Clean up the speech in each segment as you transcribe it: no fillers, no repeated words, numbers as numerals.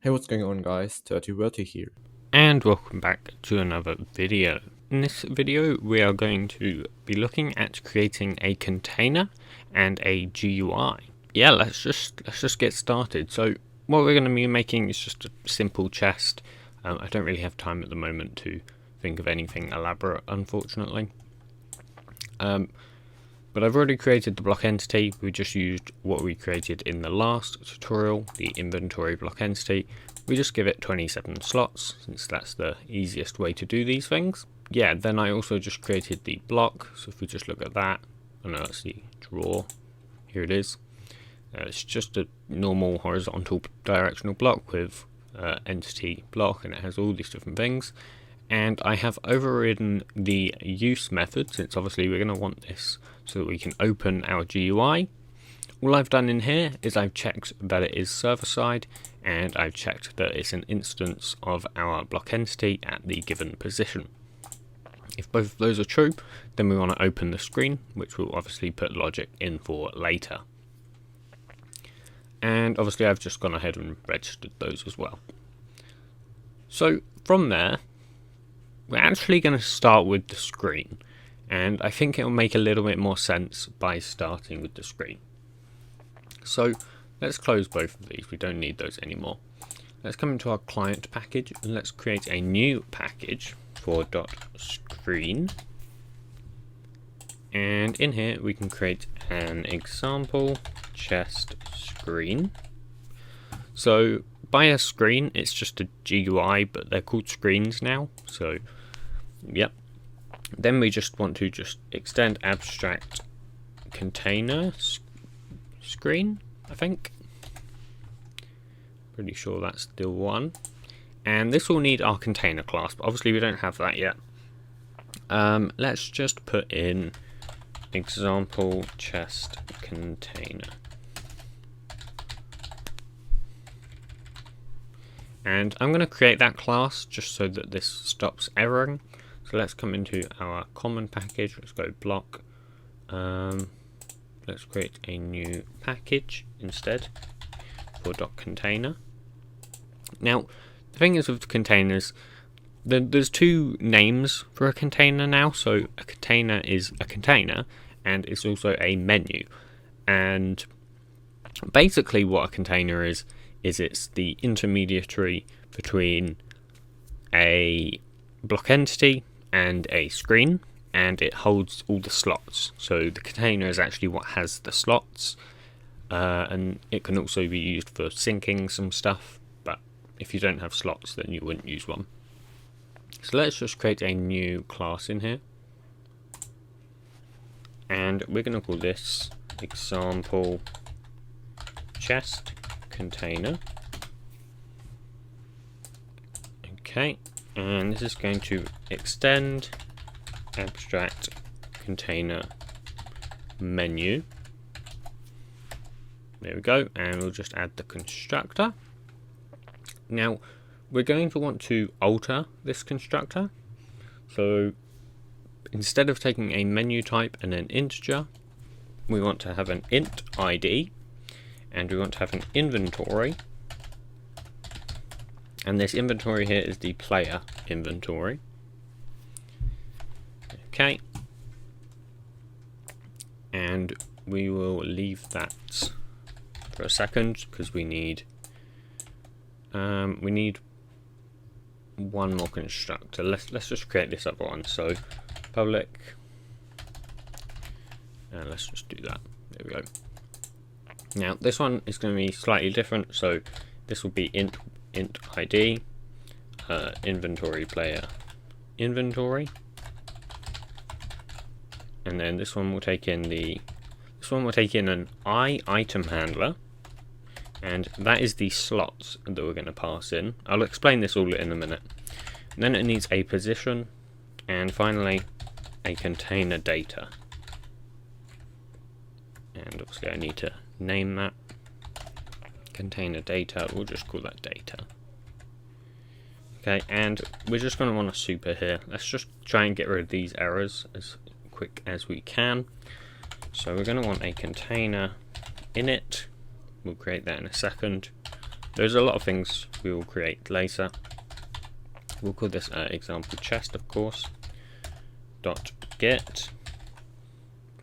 Hey, what's going on guys, Dirty here. And welcome back to another video. In this video we are going to be looking at creating a container and a GUI. Yeah, let's just get started. So what we're going to be making is just a simple chest. I don't really have time at the moment to think of anything elaborate, unfortunately. But I've already created the block entity. We just used what we created in the last tutorial, the inventory block entity. We just give it 27 slots, since that's the easiest way to do these things. Yeah, then I also just created the block. So if we just look at that, I know that's the drawer. Here it is. It's just a normal horizontal directional block with entity block, and it has all these different things. And I have overridden the use method, since obviously we're going to want this so that we can open our GUI. All I've done in here is I've checked that it is server-side, and I've checked that it's an instance of our block entity at the given position. If both of those are true, then we want to open the screen, which we'll obviously put logic in for later. And obviously I've just gone ahead and registered those as well. So from there, we're actually going to start with the screen, and I think it'll make a little bit more sense by starting with the screen. So let's close both of these, we don't need those anymore. Let's come into our client package and let's create a new package for .screen. And in here we can create an example chest screen. So by a screen, it's just a GUI, but they're called screens now. So yep. Then we just want to extend abstract container screen, I think. Pretty sure that's the one. And this will need our container class, but obviously we don't have that yet. Let's just put in example chest container. And I'm going to create that class just so that this stops erroring. So let's come into our common package. Let's go block. Let's create a new package instead for .container. Now, the thing is with containers, there's two names for a container now. So a container is a container, and it's also a menu. And basically what a container is it's the intermediary between a block entity and a screen, and it holds all the slots. So the container is actually what has the slots, and it can also be used for syncing some stuff, but if you don't have slots then you wouldn't use one. So let's just create a new class in here, and we're going to call this example chest container. Okay, and this is going to extend abstract container menu. There we go, and we'll just add the constructor. Now we're going to want to alter this constructor. So instead of taking a menu type and an integer, we want to have an int id, and we want to have an inventory, and this inventory here is the player inventory. Okay, and we will leave that for a second because we need one more constructor. Let's just create this other one. So public, and let's just do that. There we go. Now this one is going to be slightly different, so this will be int id, inventory player inventory, and then this one will take in an item handler, and that is the slots that we're going to pass in. I'll explain this all in a minute. And then it needs a position, and finally a container data, and obviously I need to name that container data. We'll just call that data. Okay, and we're just going to want a super here. Let's just try and get rid of these errors as quick as we can. So we're going to want a container init. We'll create that in a second. There's a lot of things we will create later. We'll call this example chest, of course. .get,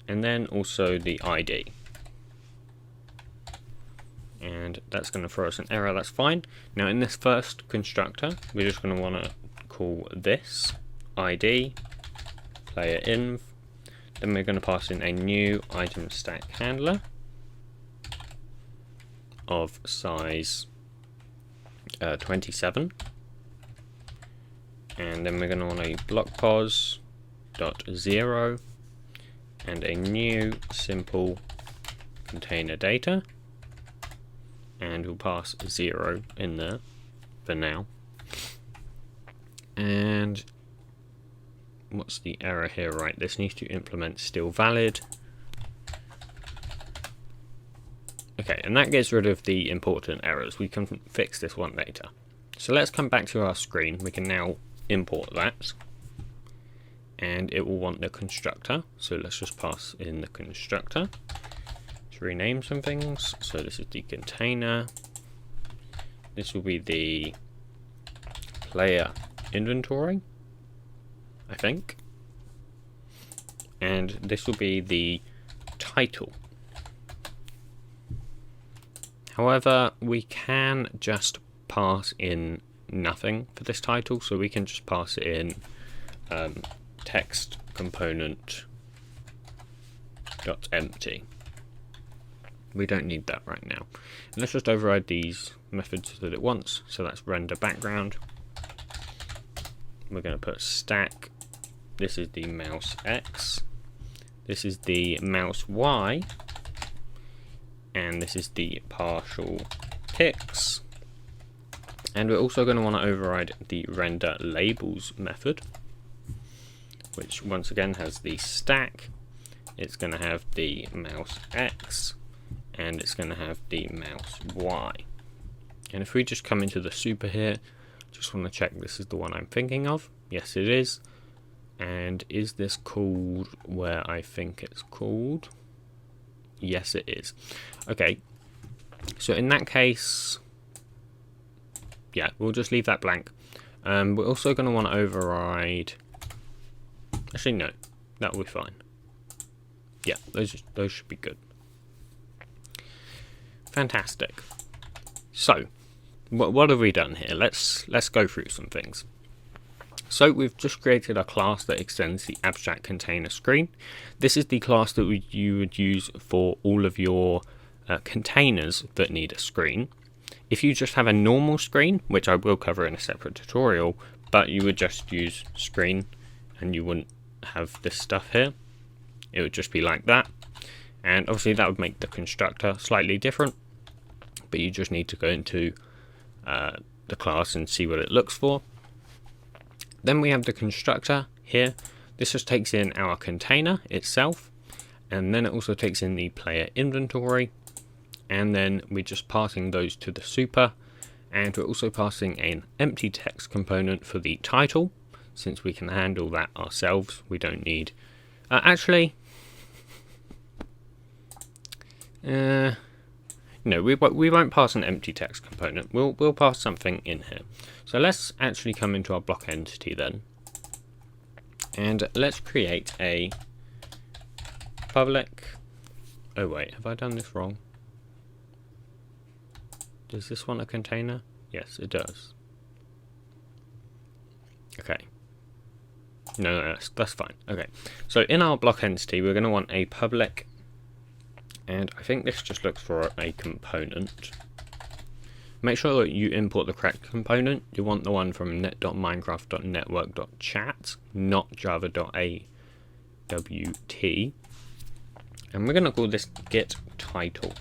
and then also the ID. And that's going to throw us an error, that's fine. Now in this first constructor, we're just going to want to call this ID player inv. Then we're going to pass in a new item stack handler of size 27. And then we're going to want a block pos .0 and a new simple container data, and we'll pass 0 in there for now. And what's the error here? Right, this needs to implement still valid. Okay, and that gets rid of the important errors. We can fix this one later. So let's come back to our screen. We can now import that, and it will want the constructor. So let's just pass in the constructor to rename some things. So this is the container. This will be the player inventory, I think. And this will be the title. However, we can just pass in nothing for this title, so we can just pass it in text component .empty. We don't need that right now. And let's just override these methods that it wants. So that's render background. We're going to put stack. This is the mouse X. This is the mouse Y. And this is the partial ticks. And we're also going to want to override the render labels method, which once again has the stack. It's going to have the mouse X, and it's going to have the mouse Y. And if we just come into the super here, just want to check this is the one I'm thinking of. Yes, it is. And is this called where I think it's called? Yes, it is. Okay, so in that case, yeah, we'll just leave that blank. We're also going to want to override. Actually, no, that will be fine. Yeah, those should be good. Fantastic. So, what have we done here? Let's go through some things. So we've just created a class that extends the abstract container screen. This is the class that you would use for all of your containers that need a screen. If you just have a normal screen, which I will cover in a separate tutorial, but you would just use screen and you wouldn't have this stuff here, it would just be like that. And obviously that would make the constructor slightly different, but you just need to go into the class and see what it looks for. Then we have the constructor here. This just takes in our container itself, and then it also takes in the player inventory, and then we're just passing those to the super, and we're also passing an empty text component for the title, since we can handle that ourselves. We don't need no, we won't pass an empty text component. We'll pass something in here. So let's actually come into our block entity then, and let's create a public. Oh wait, have I done this wrong? Does this want a container? Yes, it does. Okay. No, that's fine. Okay. So in our block entity, we're going to want a public. And I think this just looks for a component. Make sure that you import the correct component. You want the one from net.minecraft.network.chat, not java.awt. And we're going to call this get title.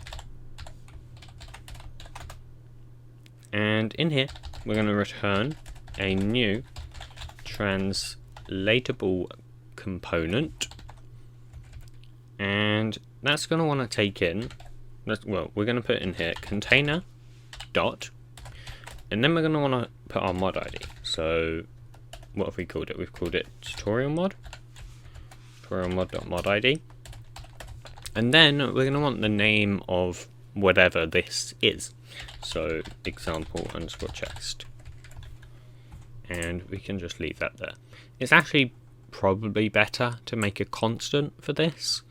And in here, we're going to return a new translatable component. And that's going to want to take in, well, we're going to put in here container dot, and then we're going to want to put our mod ID. So what have we called it? We've called it tutorial mod .mod ID, and then we're going to want the name of whatever this is. So example underscore chest. And we can just leave that there. It's actually probably better to make a constant for this.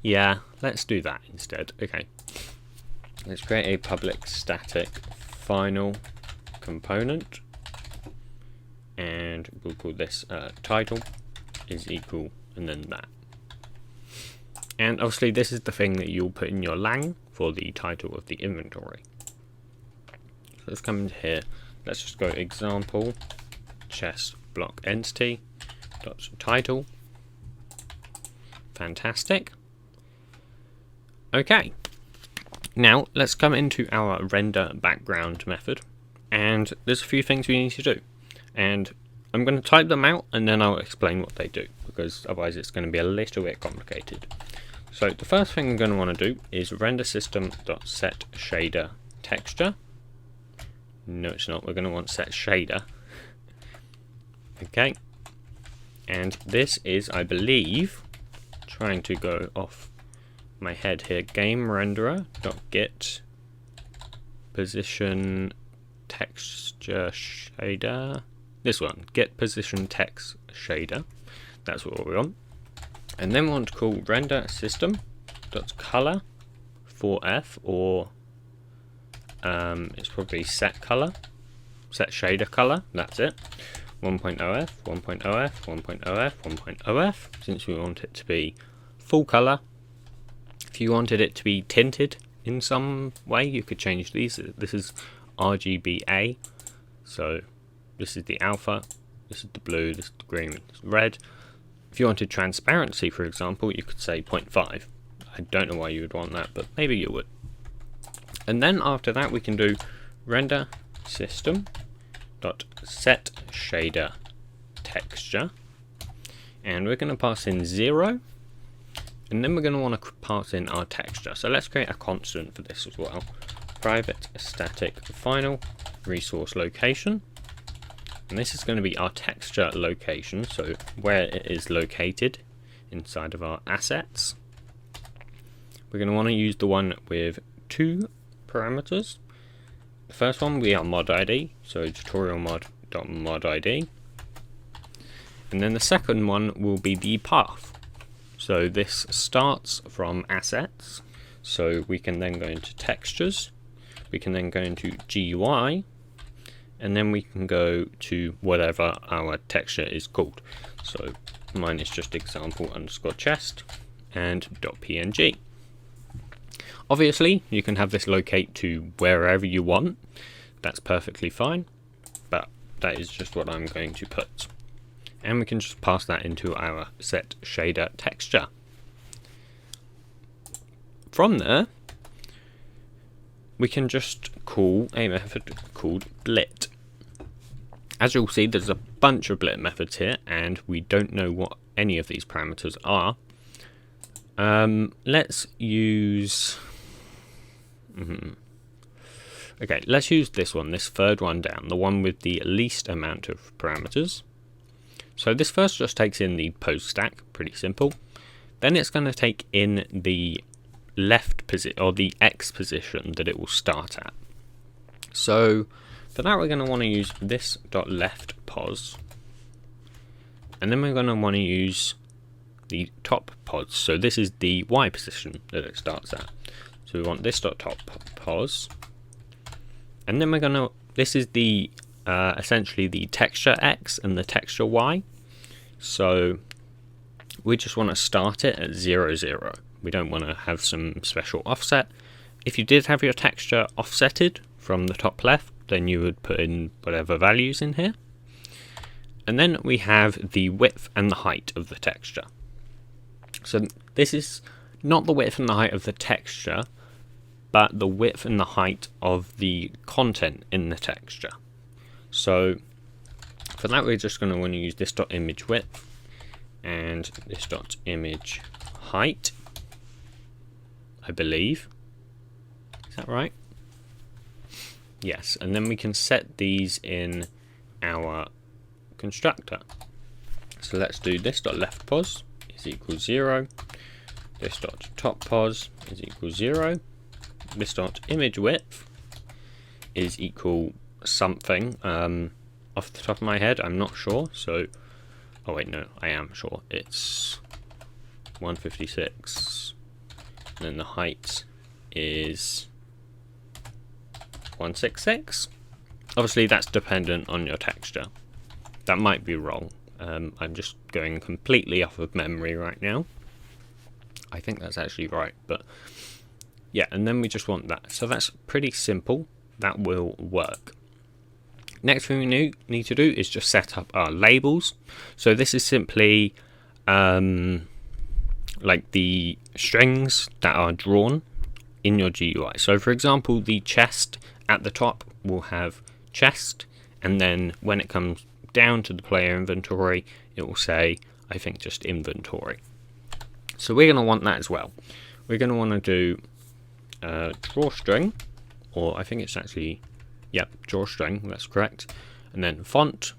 Yeah, let's do that instead. Okay. Let's create a public static final component. And we'll call this title is equal and then that. And obviously this is the thing that you'll put in your lang for the title of the inventory. So let's come into here. Let's just go example chest block entity dot title. Fantastic. Okay. Now let's come into our render background method, and there's a few things we need to do. And I'm going to type them out and then I'll explain what they do, because otherwise it's going to be a little bit complicated. So the first thing we're going to want to do is render system.set shader texture. No, it's not. We're going to want set shader. Okay. And this is, I believe, trying to go off my head here, game renderer.get position texture shader. This one, get position text shader. That's what we want. And then we want to call render system.color for F, or it's probably set color, set shader color. That's it. 1.0f, 1.0f, 1.0f, 1.0f, since we want it to be full color. If you wanted it to be tinted in some way, you could change these. This is RGBA, so this is the alpha, this is the blue, this is the green, this is red. If you wanted transparency, for example, you could say 0.5. I don't know why you would want that, but maybe you would. And then after that, we can do render system dot set shader texture, and we're going to pass in 0, and then we're going to want to pass in our texture. So let's create a constant for this as well. Private static final resource location, and this is going to be our texture location, so where it is located inside of our assets. We're going to want to use the one with 2 parameters. The first one will be our mod ID, so tutorial mod.modID, and then the second one will be the path. So this starts from assets, so we can then go into textures, we can then go into GUI, and then we can go to whatever our texture is called. So mine is just example underscore chest and .png. Obviously, you can have this locate to wherever you want. That's perfectly fine, but that is just what I'm going to put. And we can just pass that into our set shader texture. From there, we can just call a method called blit. As you'll see, there's a bunch of blit methods here, and we don't know what any of these parameters are. Let's use... Okay, let's use this one, this third one down, the one with the least amount of parameters. So this first just takes in the pose stack, pretty simple. Then it's going to take in the left position, or the X position that it will start at. So for that, we're going to want to use this .left pos, and then we're going to want to use the top pos. So this is the Y position that it starts at. So we want this .top pos, and then we're going to, this is the essentially the texture X and the texture Y. So we just want to start it at 0, 0. We don't want to have some special offset. If you did have your texture offsetted from the top left, then you would put in whatever values in here. And then we have the width and the height of the texture. So this is not the width and the height of the texture, but the width and the height of the content in the texture. So for that, we're just going to want to use this .image width and this .image height, I believe. Is that right? Yes, and then we can set these in our constructor. So let's do this .left pos is is equal 0. This dot top pos is equal 0. This dot image width is equal something. Off the top of my head, I'm not sure. So, oh wait, no, I am sure. It's 156. And then the height is 166. Obviously, that's dependent on your texture. That might be wrong. I'm just going completely off of memory right now. I think that's actually right, but yeah, and then we just want that. So that's pretty simple. That will work. Next thing we need to do is just set up our labels. So this is simply like the strings that are drawn in your GUI. So for example, the chest at the top will have chest, and then when it comes down to the player inventory, it will say, I think, just inventory. So we're going to want that as well. We're going to want to do drawstring, or I think it's actually, yeah, drawstring, that's correct. And then font.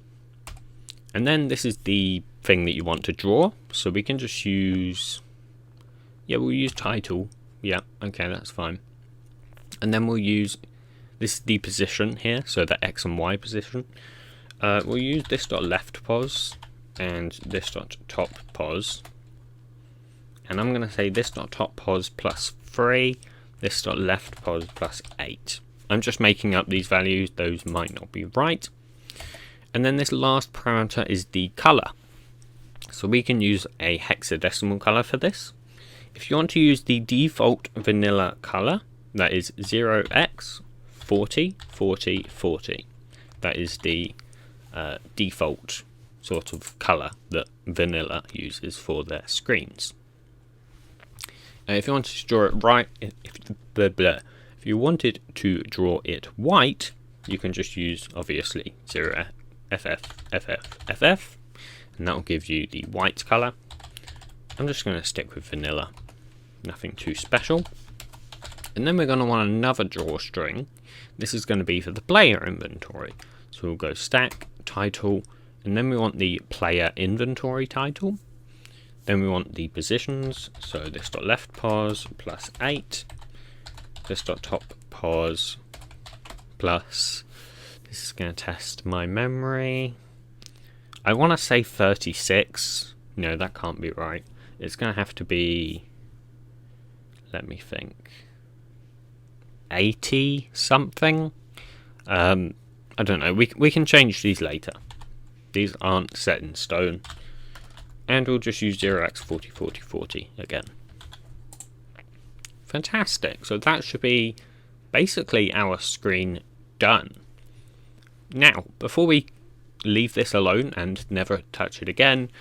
And then this is the thing that you want to draw. So we can just use, yeah, we'll use title. Yeah, okay, that's fine. And then we'll use, this is the position here, so the X and Y position. We'll use this dot left pos and this dot top pos. And I'm going to say this dot top pos plus 3, this dot left pos plus 8. I'm just making up these values, those might not be right. And then this last parameter is the color. So we can use a hexadecimal color for this. If you want to use the default vanilla color, that is 0x 40 40 40. That is the default sort of color that vanilla uses for their screens. If you wanted to draw it right, if you wanted to draw it white, you can just use obviously 0ff, and that will give you the white color. I'm just going to stick with vanilla, nothing too special. And then we're going to want another drawstring. This is going to be for the player inventory. So we'll go stack, title, and then we want the player inventory title. Then we want the positions, so this dot left pos plus 8, this dot top pos plus, this is going to test my memory. I want to say 36. No, that can't be right. It's going to have to be, let me think, 80 something. I don't know. We can change these later. These aren't set in stone. And we'll just use 0x 40 40 40 again. Fantastic. So that should be basically our screen done. Now, before we leave this alone and never touch it again,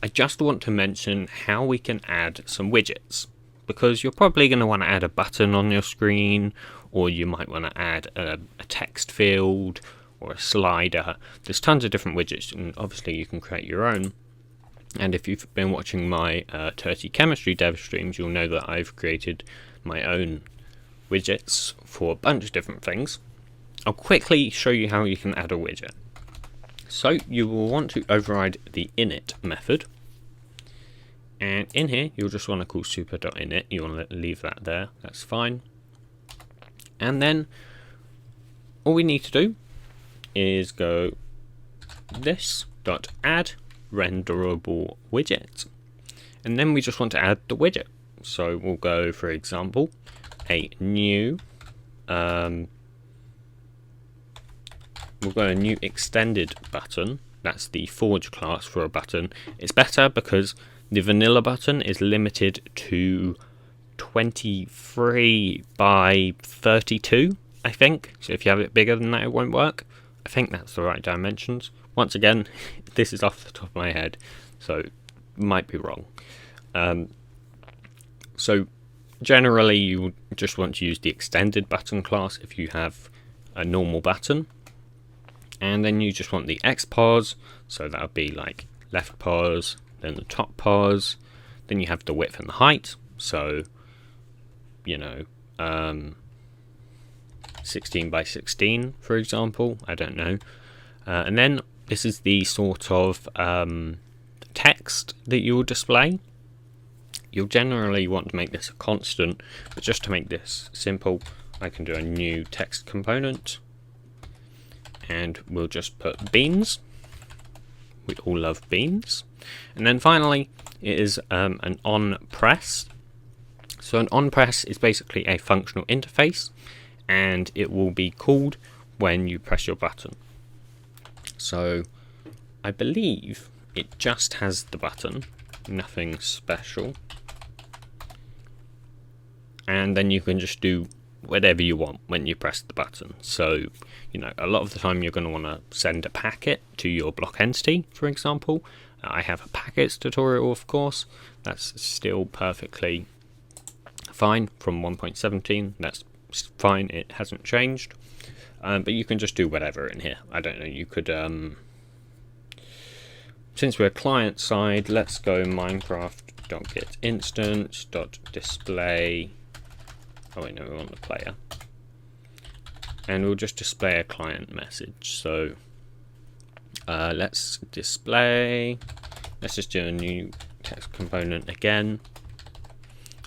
I just want to mention how we can add some widgets. Because you're probably going to want to add a button on your screen, or you might want to add a text field or a slider. There's tons of different widgets, and obviously you can create your own. And if you've been watching my Dirty Chemistry dev streams, you'll know that I've created my own widgets for a bunch of different things. I'll quickly show you how you can add a widget. So you will want to override the init method. And in here, you'll just want to call super.init. You want to leave that there. That's fine. And then all we need to do is go this.add renderable widget, and then we just want to add the widget. So we'll go, for example, a new we'll go a new extended button. That's the forge class for a button. It's better because the vanilla button is limited to 23 by 32, I think. So if you have it bigger than that, it won't work. I think that's the right dimensions. Once again, this is off the top of my head, so might be wrong. So generally, you just want to use the extended button class if you have a normal button. And then you just want the X pos, so that would be like left pos, then the top pos, then you have the width and the height, so, you know, 16 by 16, for example, I don't know. And then this is the sort of text that you will display. You'll generally want to make this a constant, but just to make this simple, I can do a new text component, and we'll just put beans. We all love beans. And then finally, it is an on press. So an on press is basically a functional interface, and it will be called when you press your button. So I believe it just has the button, nothing special. And then you can just do whatever you want when you press the button. So, you know, a lot of the time you're going to want to send a packet to your block entity, for example. I have a packets tutorial, of course. That's still perfectly fine from 1.17. That's fine, it hasn't changed. But you can just do whatever in here. I don't know, you could, since we're client side, let's go Minecraft.getInstance.display. Oh wait, no, we want the player. And we'll just display a client message. So let's just do a new text component again.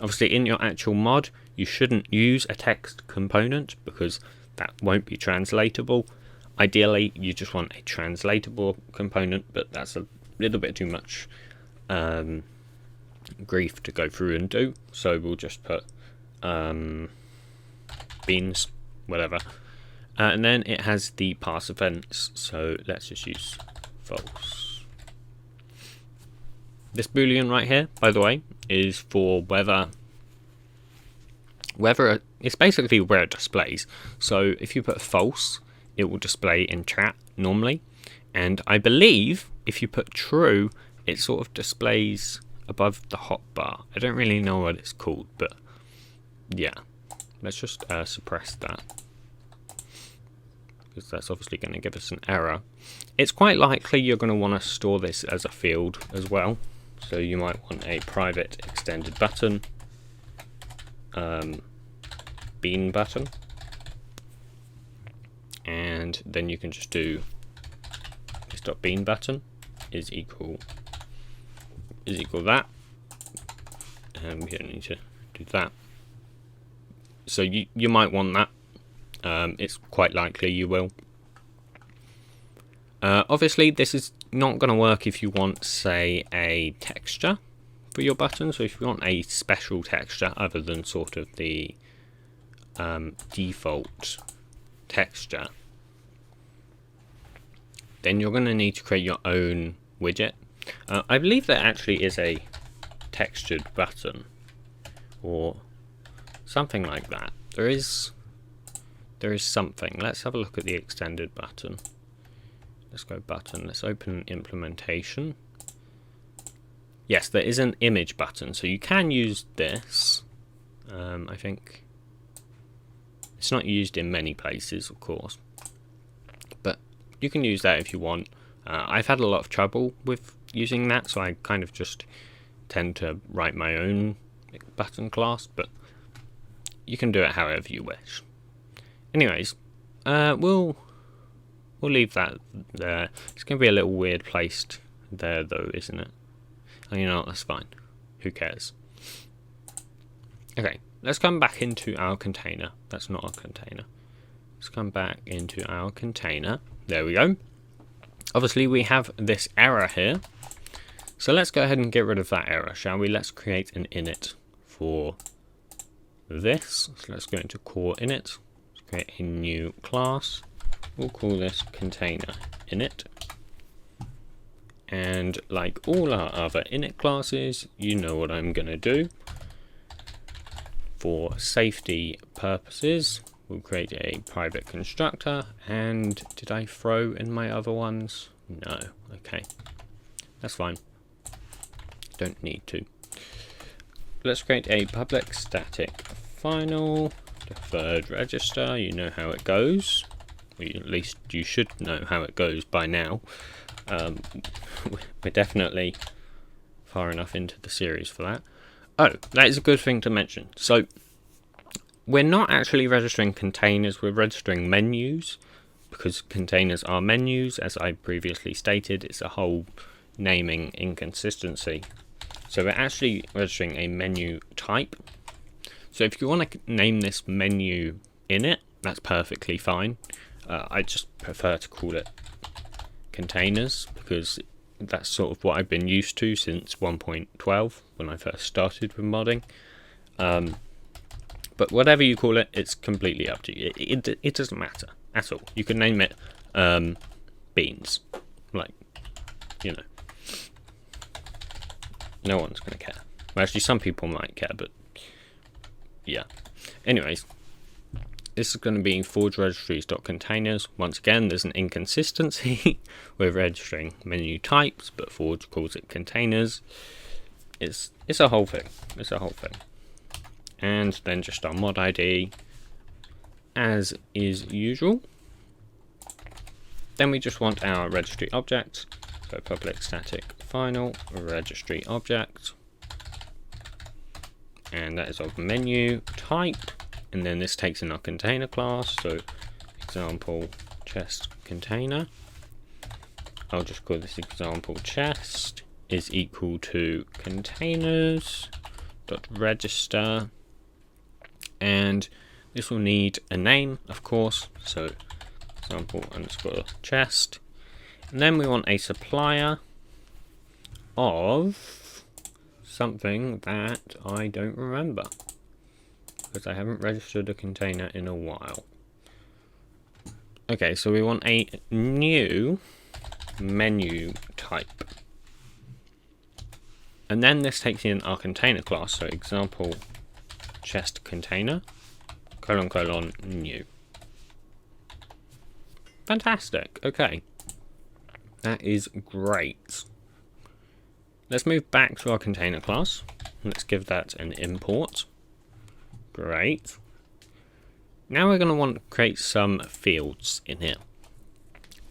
Obviously in your actual mod, you shouldn't use a text component because that won't be translatable. Ideally, you just want a translatable component, but that's a little bit too much grief to go through and do. So we'll just put beans, whatever. And then it has the pass events, so let's just use false. This boolean right here, by the way, is for whether it's basically where it displays. So if you put false, it will display in chat normally, and I believe if you put true, it sort of displays above the hotbar. I don't really know what it's called, but yeah, let's just suppress that, because that's obviously going to give us an error. It's quite likely you're going to want to store this as a field as well, so you might want a private extended button, bean button, and then you can just do this.bean button is equal that, and we don't need to do that. So you might want that. It's quite likely you will. Obviously, this is not going to work if you want, say, a texture for your button. So if you want a special texture other than sort of the default texture, then you're going to need to create your own widget. I believe there actually is a textured button or something like that. There is something. Let's have a look at the extended button. Let's go button. Let's open implementation. Yes, there is an image button, so you can use this. I think it's not used in many places, of course, but you can use that if you want. I've had a lot of trouble with using that, so I kind of just tend to write my own button class, but you can do it however you wish. Anyways, we'll leave that there. It's going to be a little weird placed there though, isn't it? Oh, you know what, that's fine. Who cares? Okay, let's come back into our container. That's not our container. Let's come back into our container. There we go. Obviously we have this error here. So let's go ahead and get rid of that error, shall we? Let's create an init for this. So let's go into core init. Let's create a new class. We'll call this container init. And like all our other init classes, you know what I'm going to do. For safety purposes, we'll create a private constructor. And did I throw in my other ones? No. Okay, that's fine. Don't need to. Let's create a public static final deferred register. You know how it goes. Well, at least you should know how it goes by now. We're definitely far enough into the series for that. Oh, that is a good thing to mention. So we're not actually registering containers, we're registering menus, because containers are menus, as I previously stated. It's a whole naming inconsistency. So we're actually registering a menu type. So if you want to name this menu Init, that's perfectly fine. I just prefer to call it containers because that's sort of what I've been used to since 1.12 when I first started with modding. But whatever you call it, it's completely up to you. It doesn't matter at all. You can name it beans, like, you know. No one's going to care. Well, actually, some people might care, but yeah. Anyways, this is going to be forge registries.containers. Once again, there's an inconsistency with registering menu types, but Forge calls it containers. It's a whole thing. It's a whole thing. And then just our mod ID, as is usual. Then we just want our registry object. So public static final registry object, and that is of menu type, and then this takes in our container class. So example chest container, I'll just call this example chest is equal to containers dot register, and this will need a name, of course, so example underscore chest. And then we want a supplier of something that I don't remember because I haven't registered a container in a while. Okay, so we want a new menu type. And then this takes in our container class, so example chest container colon new. Fantastic, okay. That is great. Let's move back to our container class. Let's give that an import. Great. Now we're going to want to create some fields in here.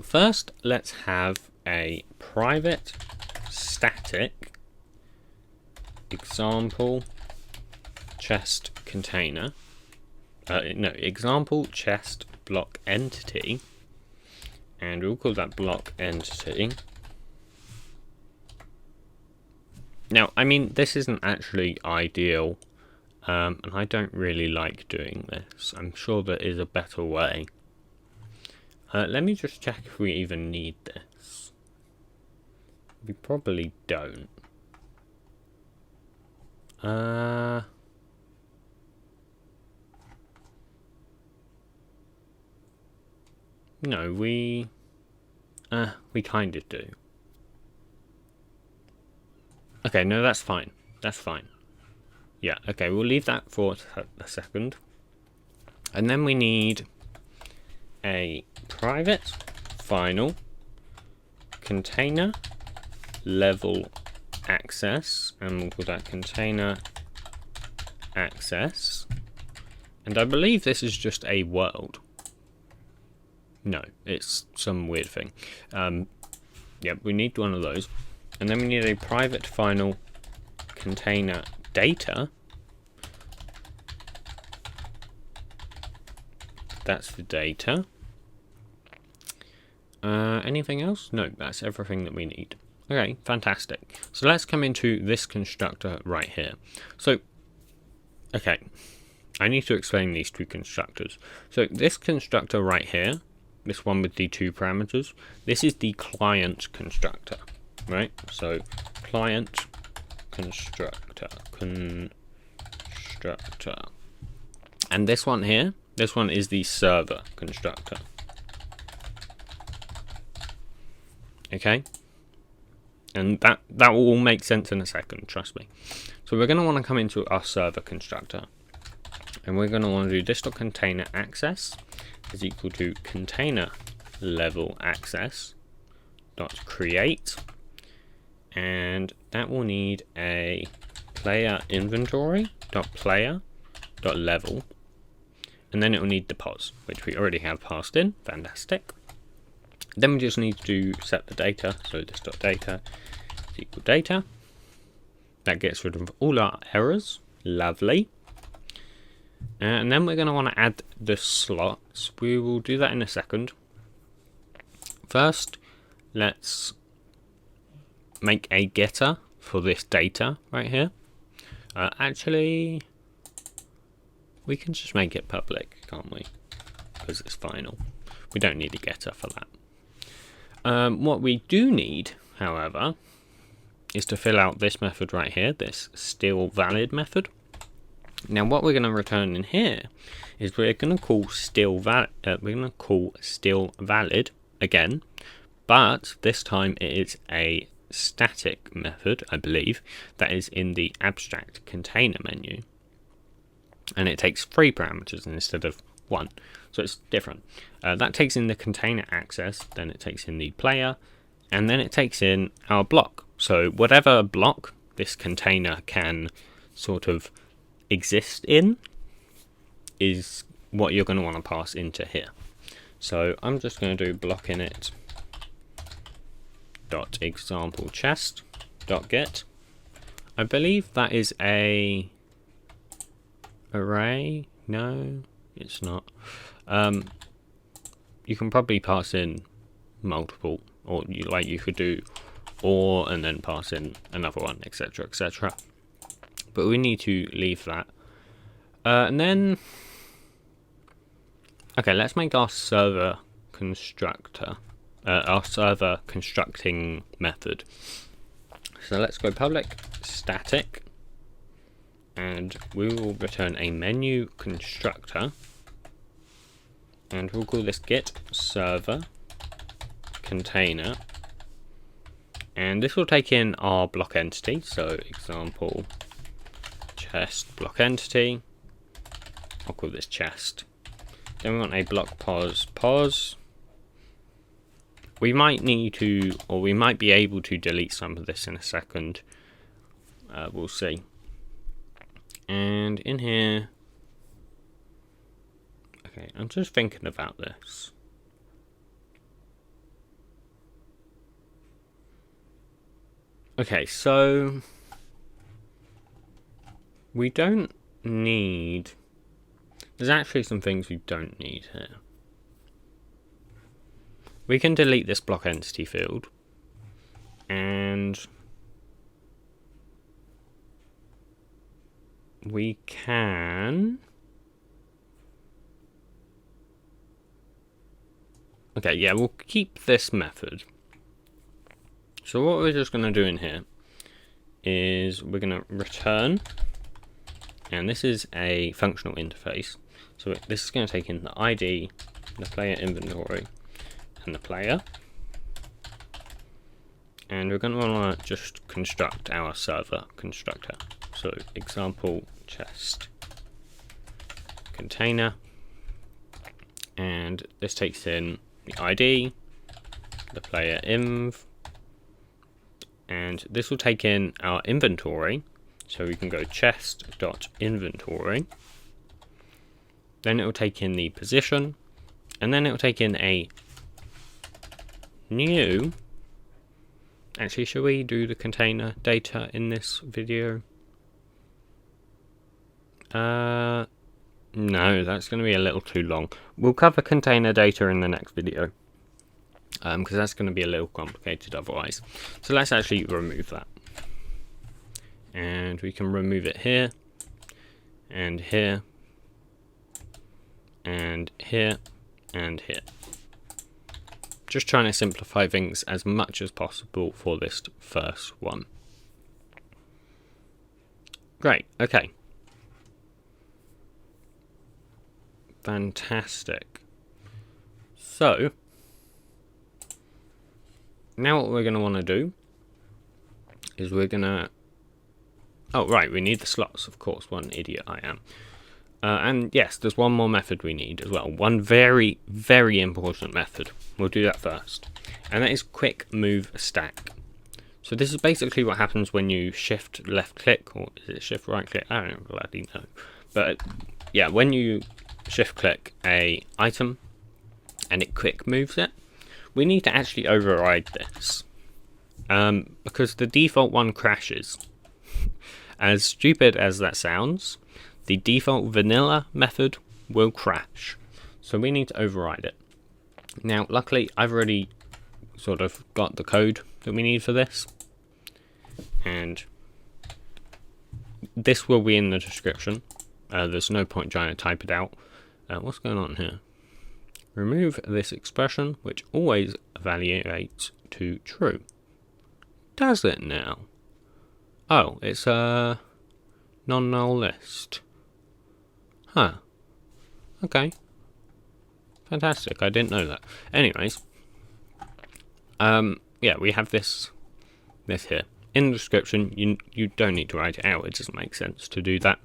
First, let's have a private static example chest container. Example chest block entity. And we'll call that block entity. Now, I mean, this isn't actually ideal, and I don't really like doing this. I'm sure there is a better way. Let me just check if we even need this. We probably don't. No, we kind of do. Okay, no, that's fine. That's fine. Yeah, okay, we'll leave that for a second. And then we need a private final container level access, and we'll call that container access. And I believe this is just a world. No, it's some weird thing. Yeah, we need one of those. And then we need a private final container data. That's the data. Anything else? No, that's everything that we need. Okay, fantastic. So let's come into this constructor right here. So, okay, I need to explain these two constructors. So this constructor right here, this one with the two parameters, this is the client constructor, right? So client constructor. And this one here, this one is the server constructor. Okay? And that will all make sense in a second, trust me. So we're going to want to come into our server constructor. And we're going to want to do this.container access is equal to container level access dot create, and that will need a player inventory dot player dot level, and then it will need the pos, which we already have passed in. Fantastic. Then we just need to set the data, so this dot data is equal data. That gets rid of all our errors. Lovely. And then we're going to want to add the slots. We will do that in a second. First, let's make a getter for this data right here. Actually, we can just make it public, can't we? Because it's final. We don't need a getter for that. What we do need, however, is to fill out this method right here, this still valid method. Now what we're going to return in here is we're going to call still valid again, but this time it is a static method, I believe, that is in the abstract container menu, and it takes 3 parameters instead of 1, so it's different. That takes in the container access, then it takes in the player, and then it takes in our block. So whatever block this container can sort of exist in is what you're going to want to pass into here. So I'm just going to do block init dot example chest dot get. I believe that is a array. No, it's not. You can probably pass in multiple, or you could do or and then pass in another one, etc, etc. But we need to leave that. And then, okay, let's make our server constructor, our server constructing method. So let's go public static, and we will return a menu constructor, and we'll call this get server container, and this will take in our block entity. So example chest block entity, I'll call this chest. Then we want a block pos. We might need to, or we might be able to delete some of this in a second. We'll see. And in here, okay, I'm just thinking about this. Okay, so we don't need, there's actually some things we don't need here. We can delete this block entity field, and we can, okay, yeah, we'll keep this method. So what we're just going to do in here is we're going to return, and this is a functional interface, so this is going to take in the ID, the player inventory, and the player, and we're going to want to just construct our server constructor. So example chest container, and this takes in the ID, the player inv, and this will take in our inventory. So we can go chest.inventory, then it will take in the position, and then it will take in a new, actually, should we do the container data in this video? No, that's going to be a little too long. We'll cover container data in the next video, because that's going to be a little complicated otherwise. So let's actually remove that. And we can remove it here, and here, and here, and here. Just trying to simplify things as much as possible for this first one. Great, okay. Fantastic. So, now what we're going to want to do is we're going to, oh right, we need the slots, of course, one idiot I am. And yes, there's one more method we need as well. One very, very important method. We'll do that first. And that is quick move stack. So this is basically what happens when you shift left click, or is it shift right click? I don't bloody know. But yeah, when you shift click a item and it quick moves it, we need to actually override this. Because the default one crashes. As stupid as that sounds, the default vanilla method will crash. So we need to override it. Now, luckily, I've already sort of got the code that we need for this. and this will be in the description. There's no point trying to type it out. What's going on here? Remove this expression, which always evaluates to true. Does it now? Oh, it's a non-null list. Huh. Okay. Fantastic. I didn't know that. Anyways, yeah, we have this here in the description. You don't need to write it out. It doesn't make sense to do that.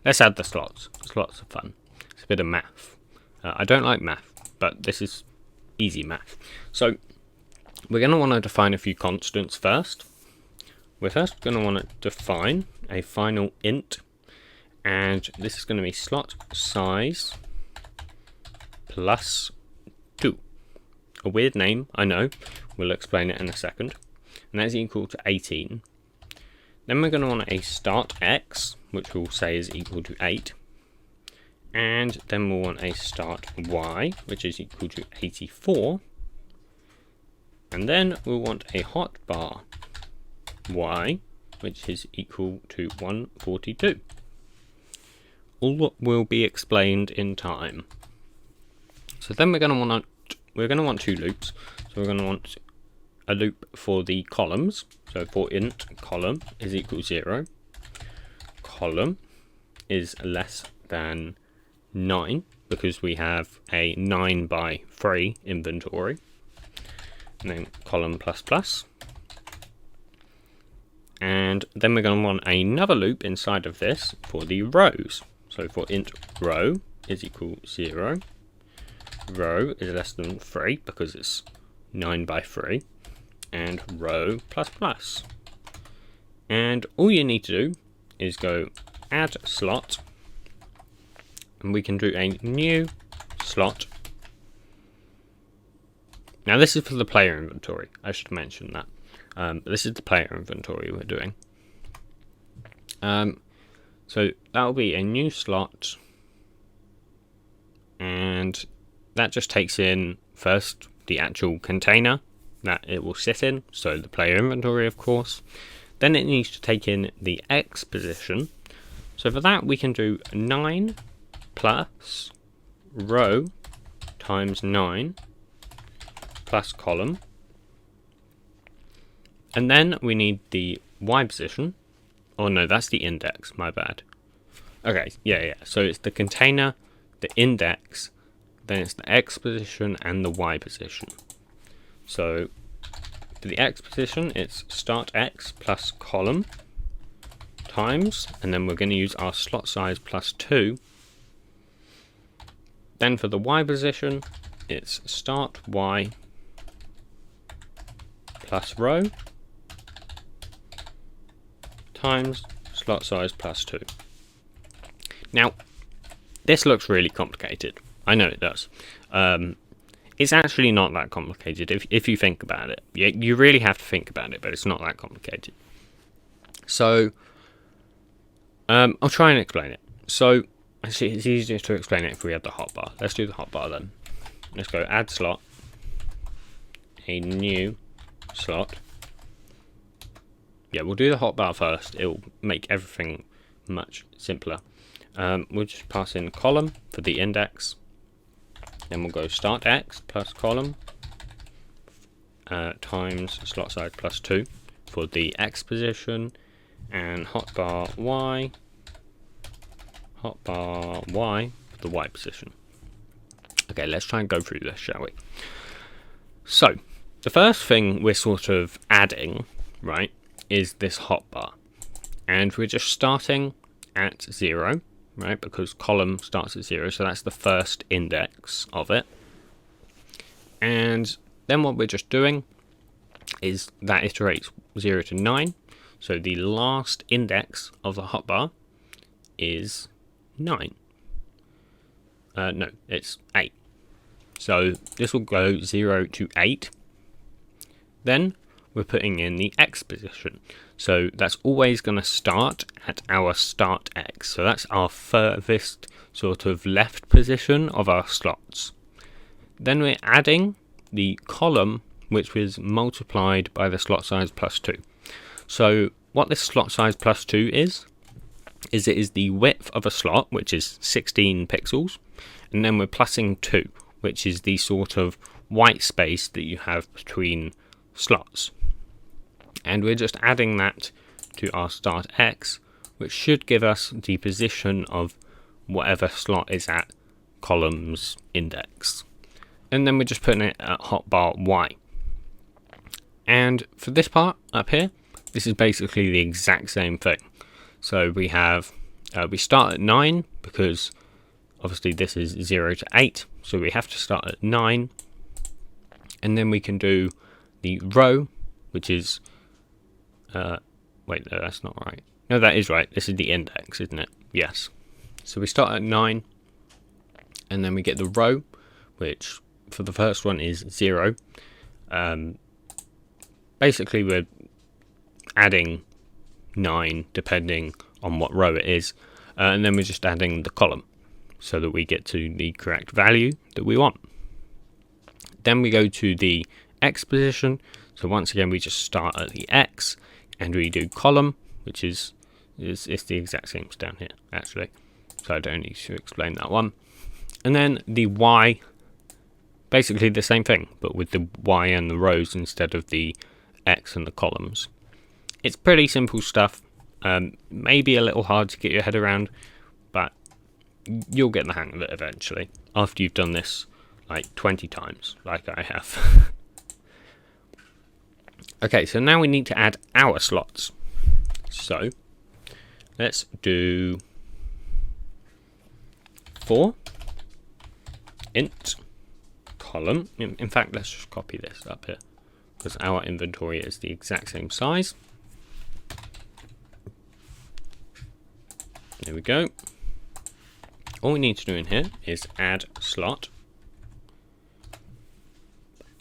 Let's add the slots. Slots are fun. It's a bit of math. I don't like math, but this is easy math. So we're going to want to define a few constants first. We're first going to want to define a final int, and this is going to be slot size plus 2. A weird name, I know. We'll explain it in a second. And that's equal to 18. Then we're going to want a start x, which we'll say is equal to 8. And then we'll want a start y, which is equal to 84. And then we'll want a hotbar y, which is equal to 142. All will be explained in time. So then we're going to want two loops. So we're going to want a loop for the columns. So for int column is equal to 0, column is less than 9 because we have a 9 by 3 inventory, and then column plus plus. And then we're going to want another loop inside of this for the rows. So for int row is equal to 0, row is less than 3 because it's 9 by 3, and row plus plus. And all you need to do is go add slot, and we can do a new slot. Now this is for the player inventory, I should mention that. This is the player inventory we're doing. So that will be a new slot, and that just takes in first the actual container that it will sit in, so the player inventory of course. Then it needs to take in the X position. So for that we can do 9 plus row times 9 plus column. And then we need the Y position. Oh no, that's the index, my bad. Okay, yeah. So it's the container, the index, then it's the X position and the Y position. So for the X position, it's start X plus column times, and then we're going to use our slot size plus 2. Then for the Y position, it's start Y plus row times slot size plus 2. Now, this looks really complicated. I know it does. It's actually not that complicated if you think about it. You really have to think about it, but it's not that complicated. So, I'll try and explain it. So, actually, it's easier to explain it if we have the hotbar. Let's do the hotbar then. Let's go add slot, a new slot. Yeah, we'll do the hotbar first. It'll make everything much simpler. We'll just pass in column for the index. Then we'll go start X plus column times slot size plus 2 for the X position, and hotbar Y for the Y position. Okay, let's try and go through this, shall we? So, the first thing we're sort of adding, right, is this hotbar. And we're just starting at 0, right, because column starts at 0, so that's the first index of it. And then what we're just doing is that iterates 0 to 9. So the last index of the hotbar is 9. No, it's 8. So this will go 0 to 8. Then we're putting in the X position. So that's always going to start at our start X. So that's our furthest sort of left position of our slots. Then we're adding the column, which was multiplied by the slot size plus 2. So what this slot size plus 2 is it is the width of a slot, which is 16 pixels, and then we're plussing 2, which is the sort of white space that you have between slots. And we're just adding that to our start X, which should give us the position of whatever slot is at columns index. And then we're just putting it at hotbar Y. And for this part up here, this is basically the exact same thing. So we have, we start at 9 because obviously this is 0 to 8. So we have to start at 9. And then we can do the row, which is, wait, no, that's not right. No, that is right. This is the index, isn't it? Yes. So we start at 9. And then we get the row, which for the first one is 0. Basically, we're adding 9 depending on what row it is, and then we're just adding the column so that we get to the correct value that we want. Then we go to the X position. So once again, we just start at the X and we do column, which is it's the exact same as down here actually, so I don't need to explain that one. And then the Y, basically the same thing, but with the Y and the rows instead of the X and the columns. It's pretty simple stuff, maybe a little hard to get your head around, but you'll get the hang of it eventually after you've done this like 20 times like I have. Okay, so now we need to add our slots. So let's do 4 int column. In fact, let's just copy this up here because our inventory is the exact same size. There we go. All we need to do in here is add slot.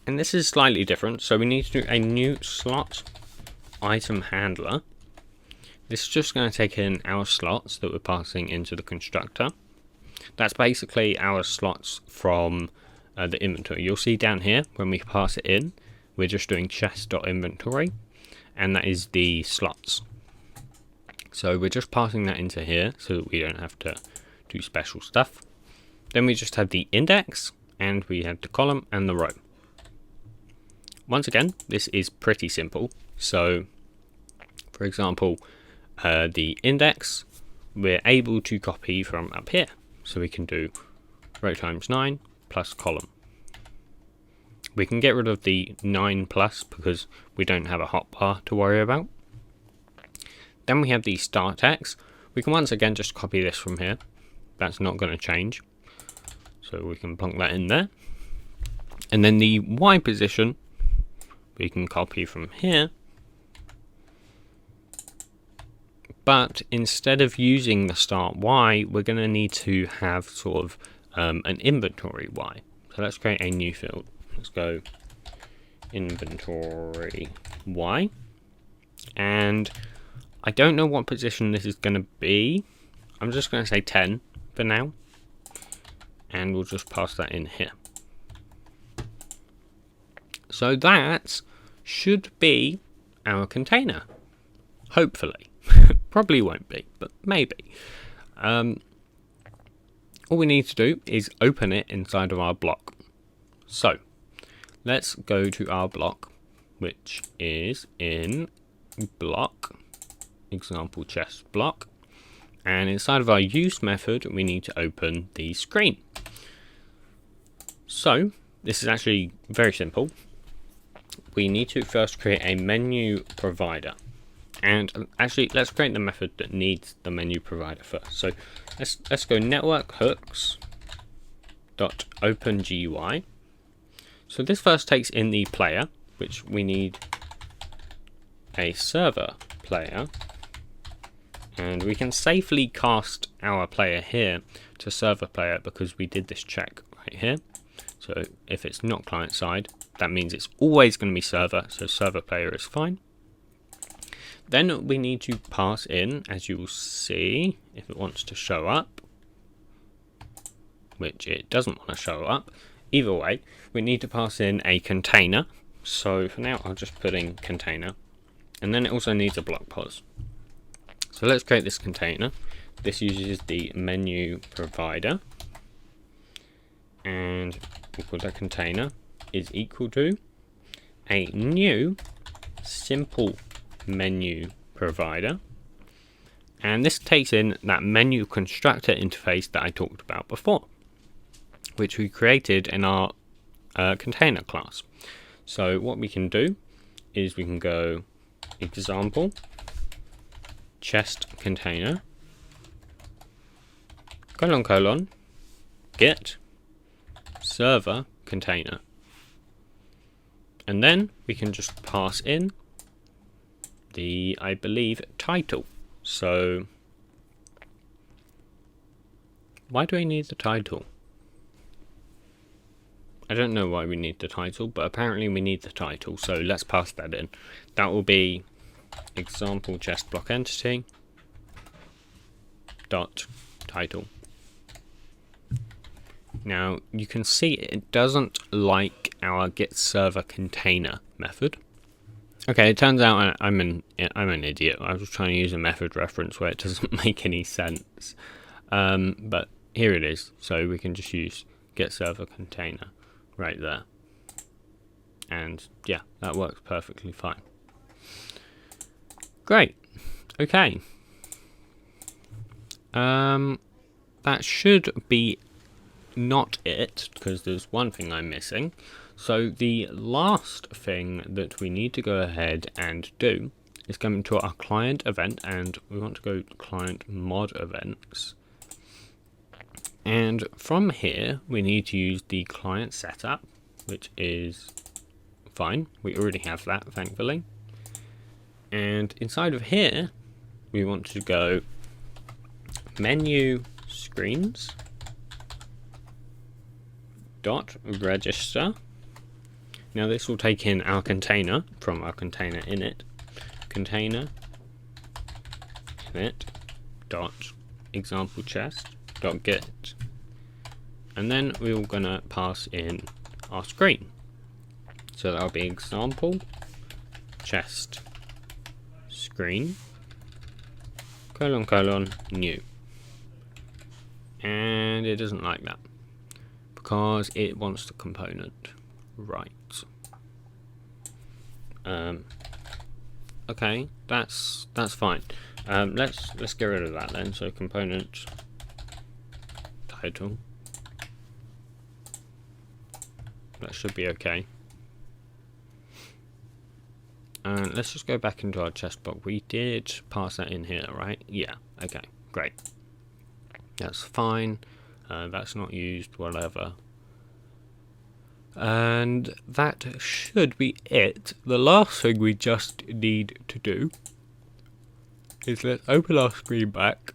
And this is slightly different, so we need to do a new slot item handler. This is just going to take in our slots that we're passing into the constructor. That's basically our slots from the inventory. You'll see down here when we pass it in, we're just doing chest.inventory, and that is the slots. So we're just passing that into here so that we don't have to do special stuff. Then we just have the index, and we have the column and the row. Once again, this is pretty simple. So, for example, the index, we're able to copy from up here. So we can do row times 9 plus column. We can get rid of the 9 plus because we don't have a hotbar to worry about. Then we have the start X. We can once again just copy this from here. That's not going to change. So we can plonk that in there. And then the Y position, we can copy from here. But instead of using the start Y, we're going to need to have sort of an inventory Y. So let's create a new field. Let's go inventory Y. And I don't know what position this is going to be. I'm just going to say 10 for now. And we'll just pass that in here. So that should be our container. Hopefully. Probably won't be, but maybe. All we need to do is open it inside of our block. So let's go to our block, which is in block, example chest block. And inside of our use method, we need to open the screen. So this is actually very simple. We need to first create a menu provider. And actually, let's create the method that needs the menu provider first. So let's go network hooks dot open GUI. So this first takes in the player, which we need a server player, and we can safely cast our player here to server player because we did this check right here. So if it's not client side, that means it's always going to be server. So server player is fine. Then we need to pass in, as you will see, if it wants to show up, which it doesn't want to show up. Either way, we need to pass in a container. So for now, I'll just put in container. And then it also needs a block pos. So let's create this container. This uses the menu provider, and we'll call that container is equal to a new simple menu provider. And this takes in that menu constructor interface that I talked about before, which we created in our container class. So what we can do is we can go example chest container colon get server container, and then we can just pass in the, I believe, title. So why do I need the title? I don't know why we need the title, but apparently we need the title, so let's pass that in. That will be example chest block entity dot title. Now you can see it doesn't like our get server container method. Okay, it turns out I'm an idiot. I was trying to use a method reference where it doesn't make any sense, but here it is. So we can just use get server container right there, and yeah, that works perfectly fine. Great. Okay. That should be not it, because there's one thing I'm missing. So the last thing that we need to go ahead and do is come into our client event, and we want to go client mod events. And from here, we need to use the client setup, which is fine. We already have that, thankfully. And inside of here, we want to go menu screens dot register. Now this will take in our container from our container init, container init dot example chest dot get, and then we're gonna pass in our screen. So that'll be example chest screen colon new, and it doesn't like that because it wants the component right. Okay, that's fine. Let's get rid of that then. So component title, that should be okay. And let's just go back into our chest block. We did pass that in here, right? Yeah, okay, great. That's fine. That's not used, whatever. And that should be it. The last thing we just need to do is let's open our screen back.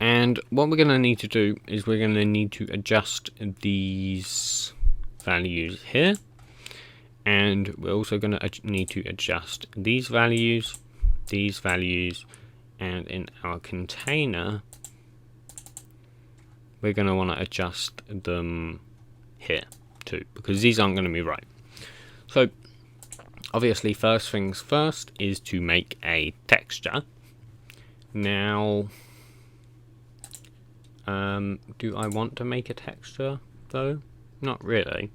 And what we're going to need to do is we're going to need to adjust these values here. And we're also going to need to adjust these values, and in our container, we're going to want to adjust them here too, because these aren't going to be right. So obviously first things first is to make a texture. Now do I want to make a texture though? Not really.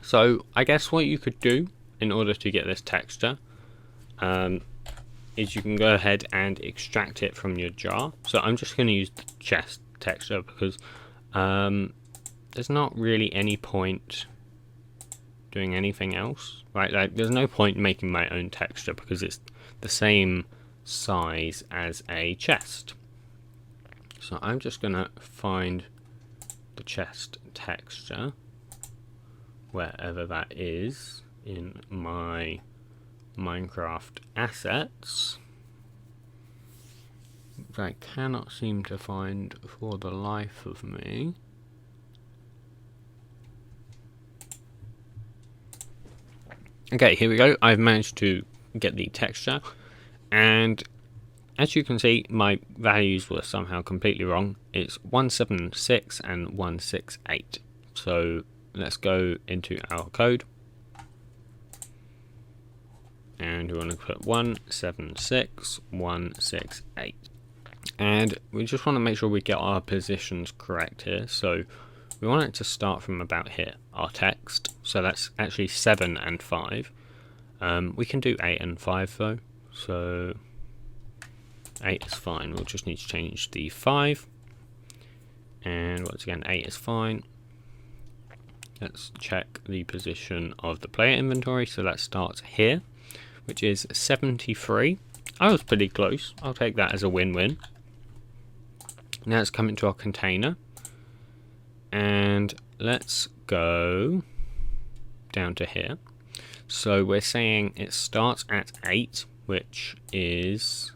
So I guess what you could do in order to get this texture is you can go ahead and extract it from your jar. So I'm just going to use the chest texture because there's not really any point doing anything else, right? Like, there's no point making my own texture because it's the same size as a chest. So I'm just gonna find the chest texture wherever that is in my Minecraft assets, which I cannot seem to find for the life of me. Okay, here we go. I've managed to get the texture, and as you can see, my values were somehow completely wrong. It's 176 and 168. So let's go into our code and we want to put 176, 168. And we just want to make sure we get our positions correct here. So we want it to start from about here, our text. So that's actually 7 and 5. We can do 8 and 5 though. So 8 is fine. We'll just need to change the 5. And once again, 8 is fine. Let's check the position of the player inventory. So that starts here, which is 73. I was pretty close. I'll take that as a win-win. Now let's come into our container. And let's go down to here. So we're saying it starts at 8, which is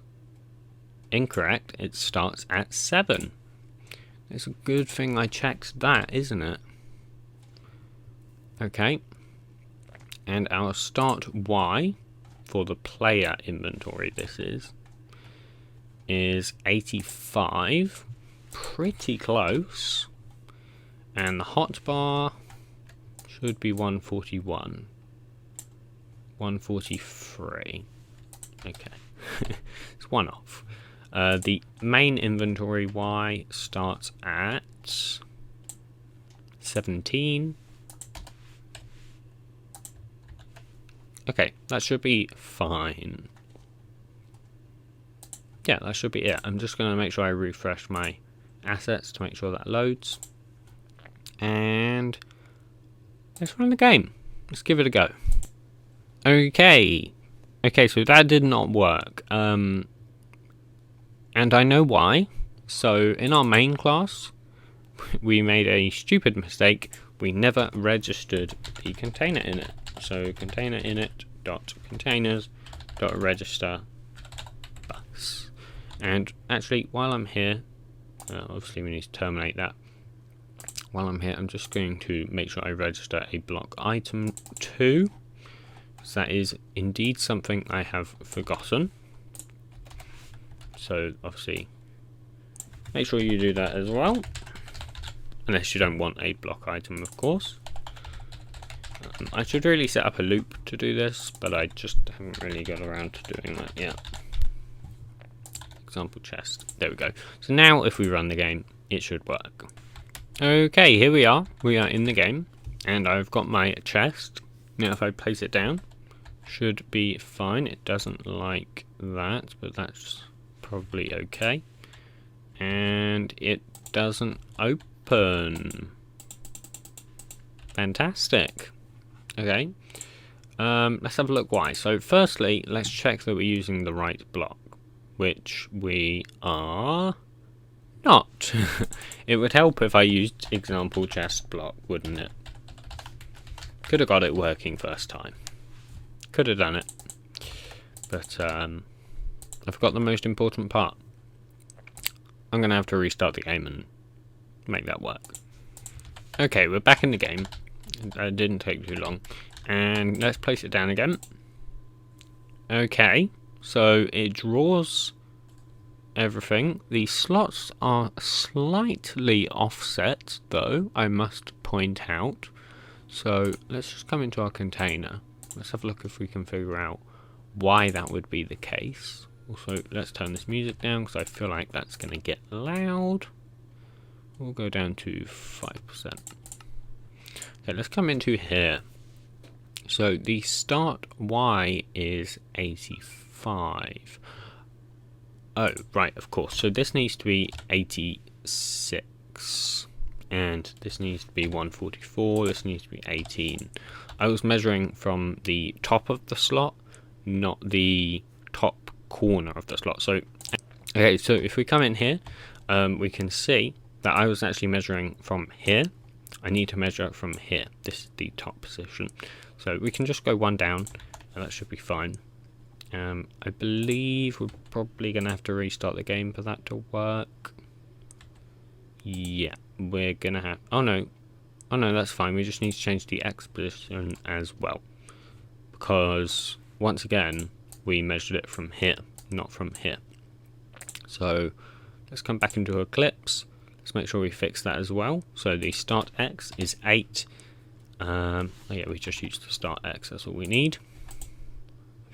incorrect. It starts at 7. It's a good thing I checked that, isn't it? Okay. And our start Y for the player inventory, this is 85. Pretty close. And the hotbar should be 141. 143. Okay. It's one off. The main inventory Y starts at 17. Okay, that should be fine. Yeah, that should be it. I'm just going to make sure I refresh my assets to make sure that loads. And let's run the game. Let's give it a go. Okay. Okay, so that did not work. And I know why. So in our main class, we made a stupid mistake. We never registered the container init. So container init dot containers dot register bus. And actually, while I'm here, obviously we need to terminate that. While I'm here, I'm just going to make sure I register a block item 2. So that is indeed something I have forgotten. So obviously, make sure you do that as well. Unless you don't want a block item, of course. I should really set up a loop to do this, but I just haven't really got around to doing that yet. Example chest. There we go. So now if we run the game, it should work. Okay, here we are. We are in the game, and I've got my chest. Now if I place it down, should be fine. It doesn't like that, but that's probably okay. And it doesn't open. Fantastic. Okay. Let's have a look why. So firstly, let's check that we're using the right block, which we are not. It would help if I used example chest block, wouldn't it? Could have got it working first time. Could have done it. But I forgot the most important part. I'm going to have to restart the game and make that work. Okay, we're back in the game. It didn't take too long. And let's place it down again. Okay, so it draws everything. The slots are slightly offset, though, I must point out. So let's just come into our container. Let's have a look if we can figure out why that would be the case. Also, let's turn this music down because I feel like that's going to get loud. We'll go down to 5%. Okay, let's come into here. So the start Y is 85. Oh, right, of course. So this needs to be 86. And this needs to be 144. This needs to be 18. I was measuring from the top of the slot, not the top corner of the slot. So, okay, so if we come in here, we can see that I was actually measuring from here. I need to measure from here. This is the top position. So we can just go one down, and that should be fine. I believe we're probably going to have to restart the game for that to work. Yeah, we're going to have... Oh no, that's fine. We just need to change the X position as well. Because, once again, we measured it from here, not from here. So, let's come back into Eclipse. Let's make sure we fix that as well. So the start X is 8. Oh yeah, we just used the start X, that's all we need.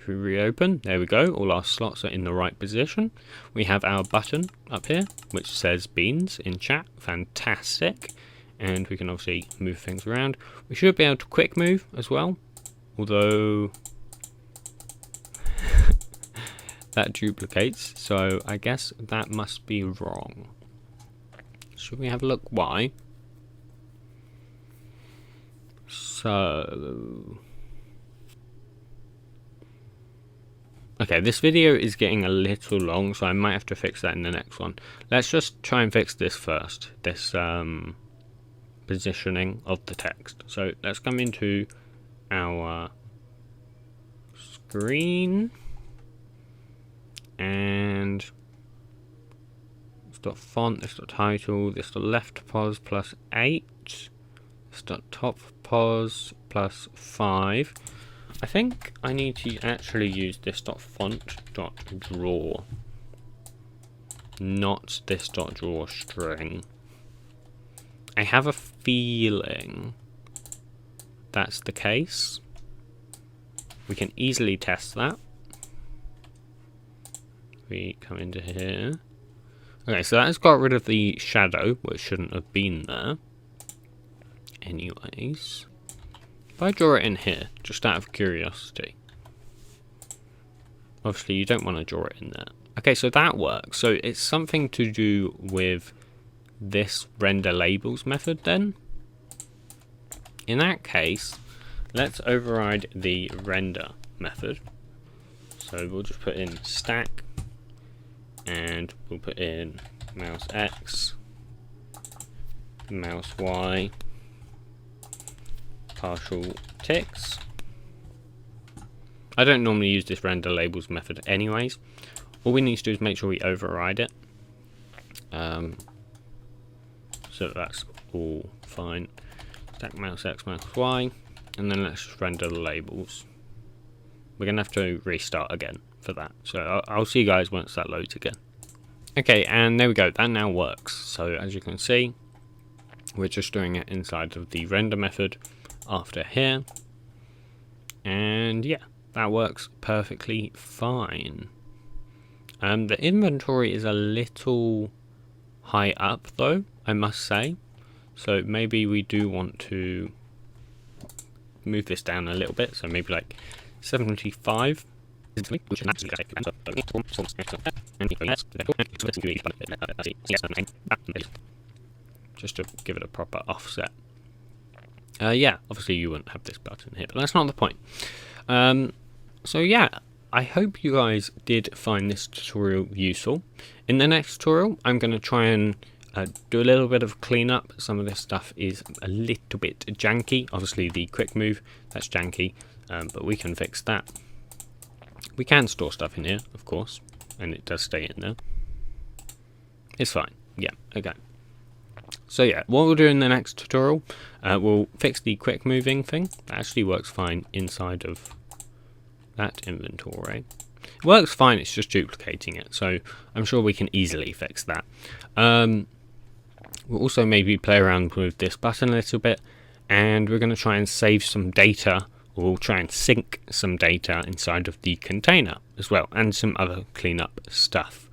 If we reopen, there we go, all our slots are in the right position. We have our button up here, which says beans in chat, fantastic. And we can obviously move things around. We should be able to quick move as well, although that duplicates, so I guess that must be wrong. Should we have a look why? So, okay, this video is getting a little long, so I might have to fix that in the next one. Let's just try and fix this first, this positioning of the text. So let's come into our screen, and it's got font, it's got title, this got left pos plus 8, it's got top pos plus 5. I think I need to actually use this .font.draw, not this .draw string. I have a feeling that's the case. We can easily test that. We come into here. Okay, so that has got rid of the shadow, which shouldn't have been there. Anyways, if I draw it in here, just out of curiosity. Obviously, you don't want to draw it in there. Okay, so that works. So it's something to do with this render labels method then. In that case, let's override the render method. So we'll just put in stack, and we'll put in mouse X, mouse Y, partial ticks. I don't normally use this render labels method anyways. All we need to do is make sure we override it. So that's all fine. Stack mouse X, mouse Y, and then let's just render the labels. We're going to have to restart again for that. So I'll see you guys once that loads again. Okay, and there we go. That now works. So as you can see, we're just doing it inside of the render method after here. And yeah, that works perfectly fine. The inventory is a little high up though, I must say. So maybe we do want to move this down a little bit. So maybe like 75. Just to give it a proper offset. Yeah, obviously you wouldn't have this button here, but that's not the point. So yeah, I hope you guys did find this tutorial useful. In the next tutorial, I'm going to try and do a little bit of cleanup. Some of this stuff is a little bit janky. Obviously the quick move, that's janky, but we can fix that. We can store stuff in here, of course, and it does stay in there. It's fine. Yeah, okay. So yeah, what we'll do in the next tutorial, we'll fix the quick moving thing. That actually works fine inside of that inventory. It works fine, it's just duplicating it, so I'm sure we can easily fix that. We'll also maybe play around with this button a little bit, and we're going to try and save some data, or we'll try and sync some data inside of the container as well, and some other cleanup stuff.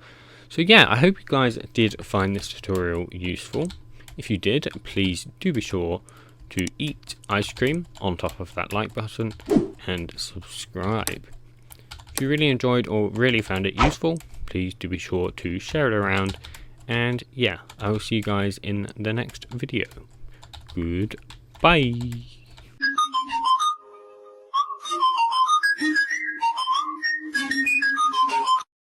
So yeah, I hope you guys did find this tutorial useful. If you did, please do be sure to eat ice cream on top of that like button and subscribe. If you really enjoyed or really found it useful, please do be sure to share it around. And yeah, I will see you guys in the next video. Goodbye.